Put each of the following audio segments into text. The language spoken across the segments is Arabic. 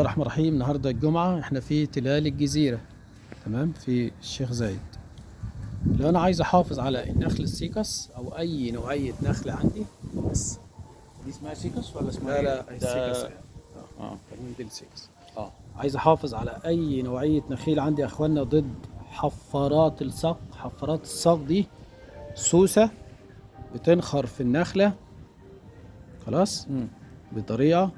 الرحمن الرحيم. النهارده الجمعة، احنا في تلال الجزيرة، تمام، في الشيخ زايد. لو انا عايز احافظ على النخل السيكس او اي نوعية نخل عندي، بس دي اسمها سيكس ولا اسمها لا ايه؟ لا السيكس اه خلينا دي السيكس. اه عايز احافظ على اي نوعية نخيل عندي يا اخوانا ضد حفارات الساق. حفارات الساق دي سوسة بتنخر في النخلة، خلاص، بطريقة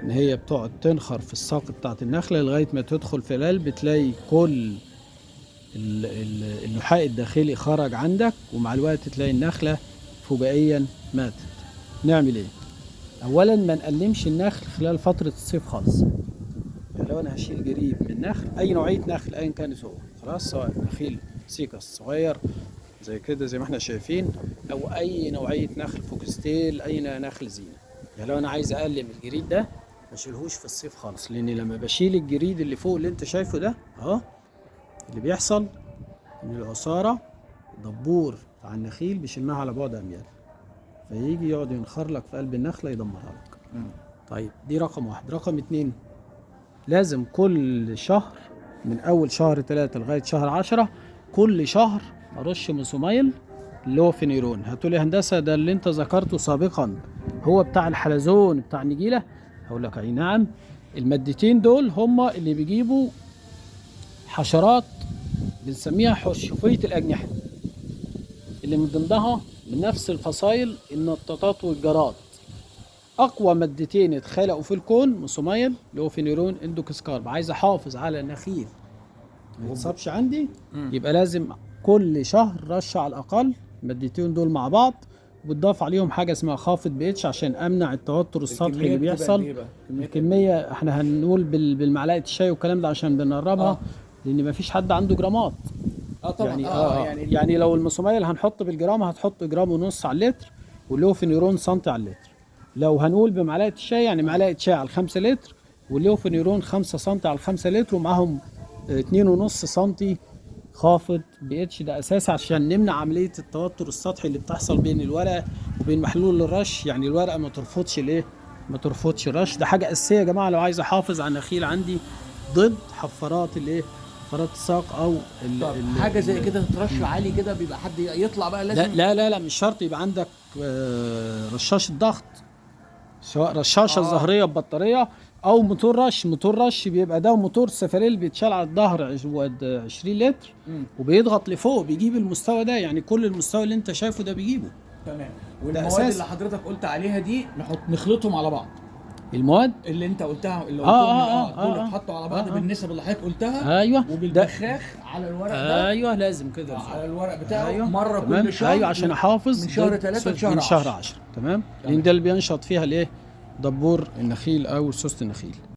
ان هي بتقعد تنخر في الساق بتاعت النخلة لغاية ما تدخل في القلب، تلاقي كل اللحاء الداخلي خرج عندك، ومع الوقت تلاقي النخلة فجائيا ماتت. نعمل ايه؟ اولا ما نقلمش النخل خلال فترة الصيف خالص. يعني لو انا هشيل جريب من نخل، اي نوعية نخل ايا كانت هو، خلاص، سواء نخيل سيكس صغير زي كده زي ما احنا شايفين، او اي نوعية نخل فوكستيل، اي نخل زينة. يعني لو انا عايز اقلم الجريد ده ما اشيلهوش في الصيف خالص، لان لما بشيل الجريد اللي فوق اللي انت شايفه ده اهو، اللي بيحصل ان العصارة دبور بتاع النخيل بيشمها على بعد اميال، فيجي يقعد ينخر لك في قلب النخلة يدمرها لك. طيب دي رقم واحد. رقم اتنين، لازم كل شهر من اول شهر 3 لغاية شهر 10 كل شهر ارش مسوميل اللي هو فينيرون. هتقولي هندسة ده اللي انت ذكرته سابقا هو بتاع الحلزون بتاع النجيلة؟ هقول لك اي نعم. المادتين دول هما اللي بيجيبوا حشرات بنسميها حشوفية الأجنحة، اللي من ضمنها من نفس الفصائل النطاطات والجراد. أقوى مادتين اتخلقوا في الكون مسوميل اللي هو فينيرون اندوكسكارب. عايز أحافظ على النخيل ما يتصابش عندي، يبقى لازم كل شهر رشة على الأقل المادتين دول مع بعض، وبتضاف عليهم حاجة اسمها خافض بي اتش عشان أمنع التوتر السطحي اللي بيحصل. الكمية احنا هنقول بالمعلقة الشاي والكلام ده عشان بنقربها، لأن مفيش حد عنده جرامات. طبعا يعني لو المسوميل هنحط بالجرام هتحط جرام ونص على اللتر، واللوفينيرون سنتي على اللتر. لو هنقول بمعلقة الشاي يعني معلقة شاي على 5 لتر، واللوفينيرون 5 سنتي على 5 لتر، ومعاهم 2.5 سنتي خافض بي اتش. ده اساسي عشان نمنع عملية التوتر السطحي اللي بتحصل بين الورقة وبين محلول الرش. يعني الورقة ما ترفضش الايه؟ ما ترفضش الرش. ده حاجة أساسية يا جماعة لو عايز أحافظ على النخيل عندي ضد حفارات الايه؟ حفارات الساق او حاجه زي كده ترش عالي كده بيبقى حد يطلع بقى لازم. لا مش شرط يبقى عندك رشاش الضغط، سواء رشاشة ظهرية ببطارية او موتور رش. موتور رش بيبقى ده، وموتور سفاريل بيتشال على الظهر 20 لتر وبيضغط لفوق بيجيب المستوى ده. يعني كل المستوى اللي انت شايفه ده بيجيبه. تمام. والمواد اللي حضرتك قلت عليها دي نخلطهم على بعض. المواد اللي انت قلتها اللي قلتهم دول اتحطوا على بعض بالنسب اللي حضرتك قلتها. ايوه، وبالبخاخ على الورق ده. ايوه لازم كده على الورق بتاعه. أيوة. مره تمام. كل شهر. ايوه عشان احافظ من شهر 3 لشهر 10. تمام. لان ده اللي بينشط فيها الايه؟ دبور النخيل او سوسة النخيل.